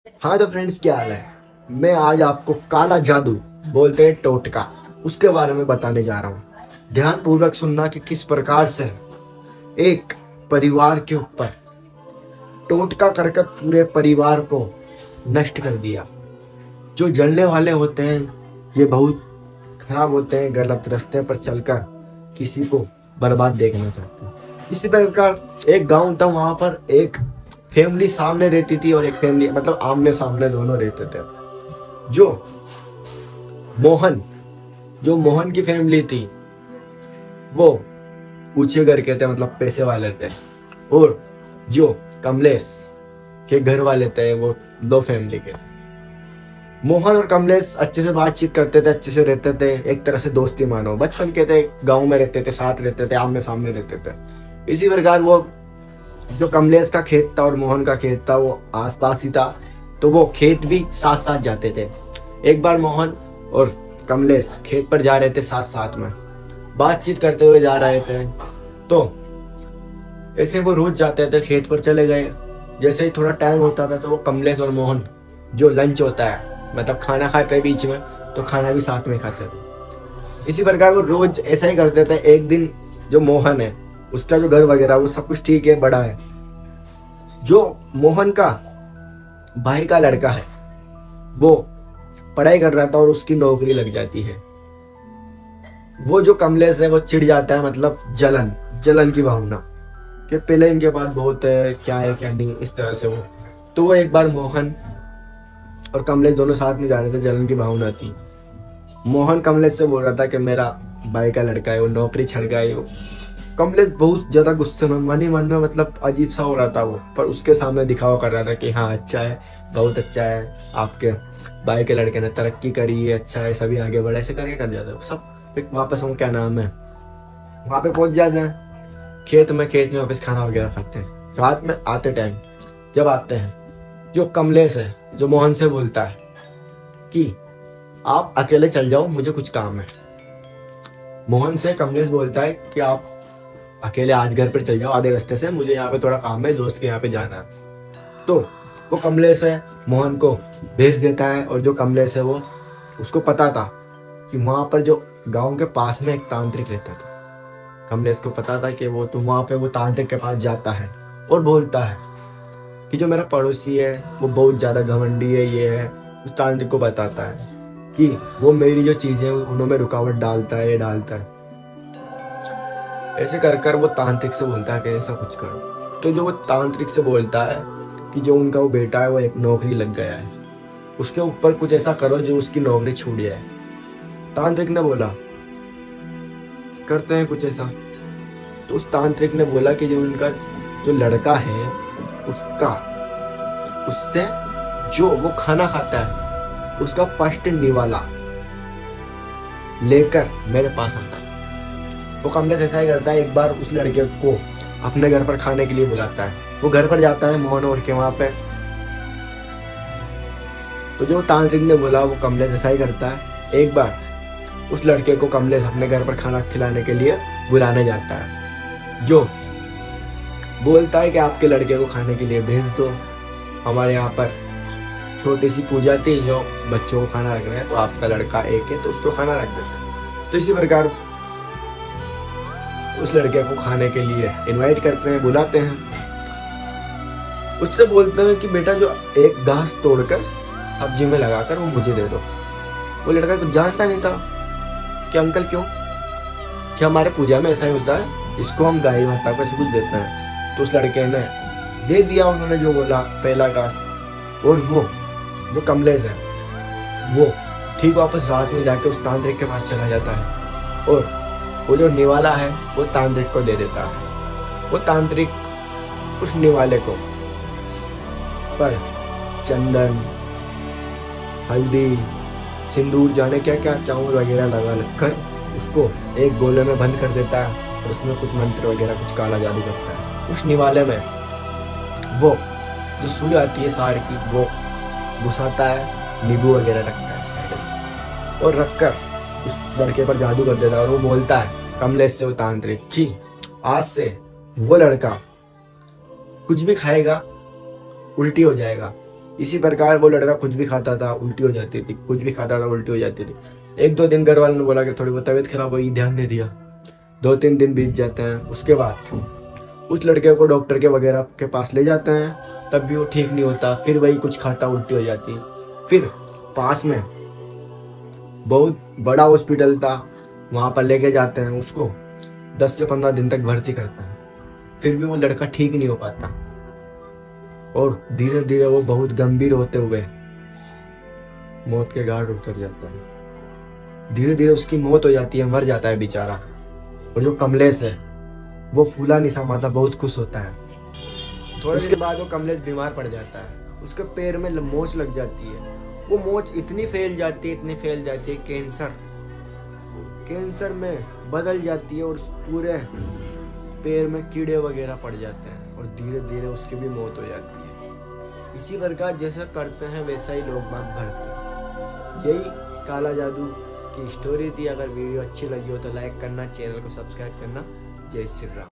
हाँ तो फ्रेंड्स, क्या हाल है। मैं आज आपको काला जादू बोलते हैं टोटका, उसके बारे में बताने जा रहा हूँ। ध्यान पूर्वक सुनना कि किस प्रकार से एक परिवार के ऊपर टोटका करके पूरे परिवार को नष्ट कर दिया। जो जलने वाले होते हैं ये बहुत खराब होते हैं, गलत रास्ते पर चलकर किसी को बर्बाद देखना चाहते हैं। इसी प्रकार एक गांव था, वहां पर एक फैमिली सामने रहती थी और एक फैमिली मतलब आमने सामने दोनों रहते थे। जो मोहन जो मोहन की फैमिली थी वो ऊंचे घर के थे, मतलब पैसे वाले थे। और जो कमलेश के घर वाले थे वो दो फैमिली के। मोहन और कमलेश अच्छे से बातचीत करते थे, अच्छे से रहते थे, एक तरह से दोस्ती मानो, बचपन के थे, गांव में रहते थे, साथ रहते थे, आमने सामने रहते थे। इसी प्रकार वो जो कमलेश का खेत था और मोहन का खेत था वो आसपास ही था, तो वो खेत भी साथ साथ जाते थे। एक बार मोहन और कमलेश खेत पर जा रहे थे, साथ साथ में बातचीत करते हुए जा रहे थे। तो ऐसे वो रोज जाते थे, खेत पर चले गए। जैसे ही थोड़ा टाइम होता था तो वो कमलेश और मोहन जो लंच होता है, मतलब खाना खाते हैं बीच में, तो खाना भी साथ में खाते थे। इसी प्रकार वो रोज ऐसा ही करते थे। एक दिन जो मोहन है उसका जो घर वगैरह वो सब कुछ ठीक है, बड़ा है। जो मोहन का भाई का लड़का है वो पढ़ाई कर रहा था और उसकी नौकरी लग जाती है। वो जो कमलेश है वो चिढ़ जाता है, मतलब जलन जलन की भावना कि पहले इनके पास बहुत है क्या नहीं, इस तरह से वो। तो वो एक बार मोहन और कमलेश दोनों साथ में जा रहे थे, जलन की भावना थी। मोहन कमलेश से बोल रहा था कि मेरा भाई का लड़का है वो नौकरी छड़ गया है वो। कमलेश बहुत ज्यादा गुस्से में, मन ही मन में मतलब अजीब सा हो रहा था वो, पर उसके सामने दिखावा कर रहा था कि हाँ अच्छा है, बहुत अच्छा है, आपके भाई के लड़के ने तरक्की करी है, अच्छा है, सभी आगे बढ़े, ऐसे करके कर जाते हैं सब। फिर वापस हम क्या नाम है वहां पे पहुंच जाते हैं खेत में वापस खाना वगैरह खाते हैं। रात में आते टाइम जब आते हैं, जो कमलेश है जो मोहन से बोलता है कि आप अकेले चल जाओ, मुझे कुछ काम है। मोहन से कमलेश बोलता है कि आप अकेले आज घर पर चल जाओ आधे रास्ते से, मुझे यहाँ पे थोड़ा काम है, दोस्त के यहाँ पे जाना है। तो वो कमलेश है मोहन को भेज देता है। और जो कमलेश है वो, उसको पता था कि वहां पर जो गांव के पास में एक तांत्रिक रहता था। कमलेश को पता था कि वो तो वहां पे वो तांत्रिक के पास जाता है और बोलता है कि जो मेरा पड़ोसी है वो बहुत ज्यादा घमंडी है, ये है। उस तांत्रिक को बताता है कि वो मेरी जो चीजें उनमें रुकावट डालता है, ये डालता है। ऐसे कर कर वो तांत्रिक से बोलता है कि ऐसा कुछ करो। तो जो वो तांत्रिक से बोलता है कि जो उनका वो बेटा है वो एक नौकरी लग गया है, उसके ऊपर कुछ ऐसा करो जो उसकी नौकरी छूट जाए। तांत्रिक ने बोला करते हैं कुछ ऐसा। तो उस तांत्रिक ने बोला कि जो उनका जो लड़का है उसका उससे जो वो खाना खाता है उसका पष्ट निवाला लेकर मेरे पास आता है। वो कमलेश ऐसा ही करता है, एक बार उस लड़के को अपने घर पर खाने के लिए बुलाता है। वो घर पर जाता है मोहन और के वहां पे। तो जो तांत्रिक ने बोला वो कमलेश ऐसा ही करता है। एक बार उस लड़के को कमलेश अपने घर पर खाना खिलाने के लिए बुलाने जाता है। जो बोलता है कि आपके लड़के को खाने के लिए भेज दो, हमारे यहाँ पर छोटी सी पूजा थी जो बच्चों को खाना रख रहे हैं, तो आपका लड़का एक है तो उसको खाना रख देते हैं। तो इसी प्रकार उस लड़के को खाने के लिए इनवाइट करते हैं, बुलाते हैं। उससे बोलते हैं कि बेटा जो एक घास तोड़कर सब्जी में लगाकर वो मुझे दे दो। वो लड़का कुछ जानता नहीं था कि अंकल क्यों, कि हमारे पूजा में ऐसा ही होता है, इसको हम गाय माता को ऐसे कुछ देते हैं। तो उस लड़के ने दे दिया, उन्होंने जो बोला पहला घास। और वो जो कमलेश है वो ठीक वापस रात में जाके उस तांत्रिक के पास चला जाता है और वो जो निवाला है वो तांत्रिक को दे देता है। वो तांत्रिक उस निवाले को पर चंदन, हल्दी, सिंदूर, जाने क्या क्या चावल वगैरह लगा कर उसको एक गोले में बंद कर देता है और उसमें कुछ मंत्र वगैरह कुछ काला जादू करता है। उस निवाले में वो जो सुई आती है साड़ की वो घुसाता है, नींबू वगैरह रखता है साइड में और रखकर उस लड़के पर जादू कर देता है। और वो बोलता है कमलेश से वो तांत्रिक कि आज से वो लड़का कुछ भी खाएगा उल्टी हो जाएगा, इसी प्रकार वो लड़का कुछ भी खाता था उल्टी हो जाती थी, कुछ भी खाता था उल्टी हो जाती थी। 1-2 दिन घर वालों ने बोला कि थोड़ी बहुत तबीयत खराब हुई, ध्यान नहीं दिया। 2-3 दिन बीत जाते हैं, उसके बाद उस लड़के को डॉक्टर के वगैरह के पास ले जाते हैं, तब भी वो ठीक नहीं होता। फिर वही कुछ खाता, उल्टी हो जाती। फिर पास में बहुत बड़ा हॉस्पिटल था, वहाँ पर लेके जाते हैं उसको, 10 से 15 दिन तक भर्ती करते हैं। फिर भी वो लड़का ठीक नहीं हो पाता और धीरे धीरे वो बहुत गंभीर होते हुए मौत के घाट उतर जाता है। धीरे धीरे उसकी मौत हो जाती है, मर जाता है बेचारा। और जो कमलेश है वो फूला नहीं समाता, बहुत खुश होता है। थोड़े उसके बाद वो कमलेश बीमार पड़ जाता है, उसके पैर में मोच लग जाती है। वो मोच इतनी फैल जाती है, इतनी फैल जाती है, कैंसर में बदल जाती है और पूरे पैर में कीड़े वगैरह पड़ जाते हैं और धीरे धीरे उसकी भी मौत हो जाती है। इसी प्रकार जैसा करते हैं वैसा ही लोग बाग भरते। यही काला जादू की स्टोरी थी। अगर वीडियो अच्छी लगी हो तो लाइक करना, चैनल को सब्सक्राइब करना। जय श्री राम।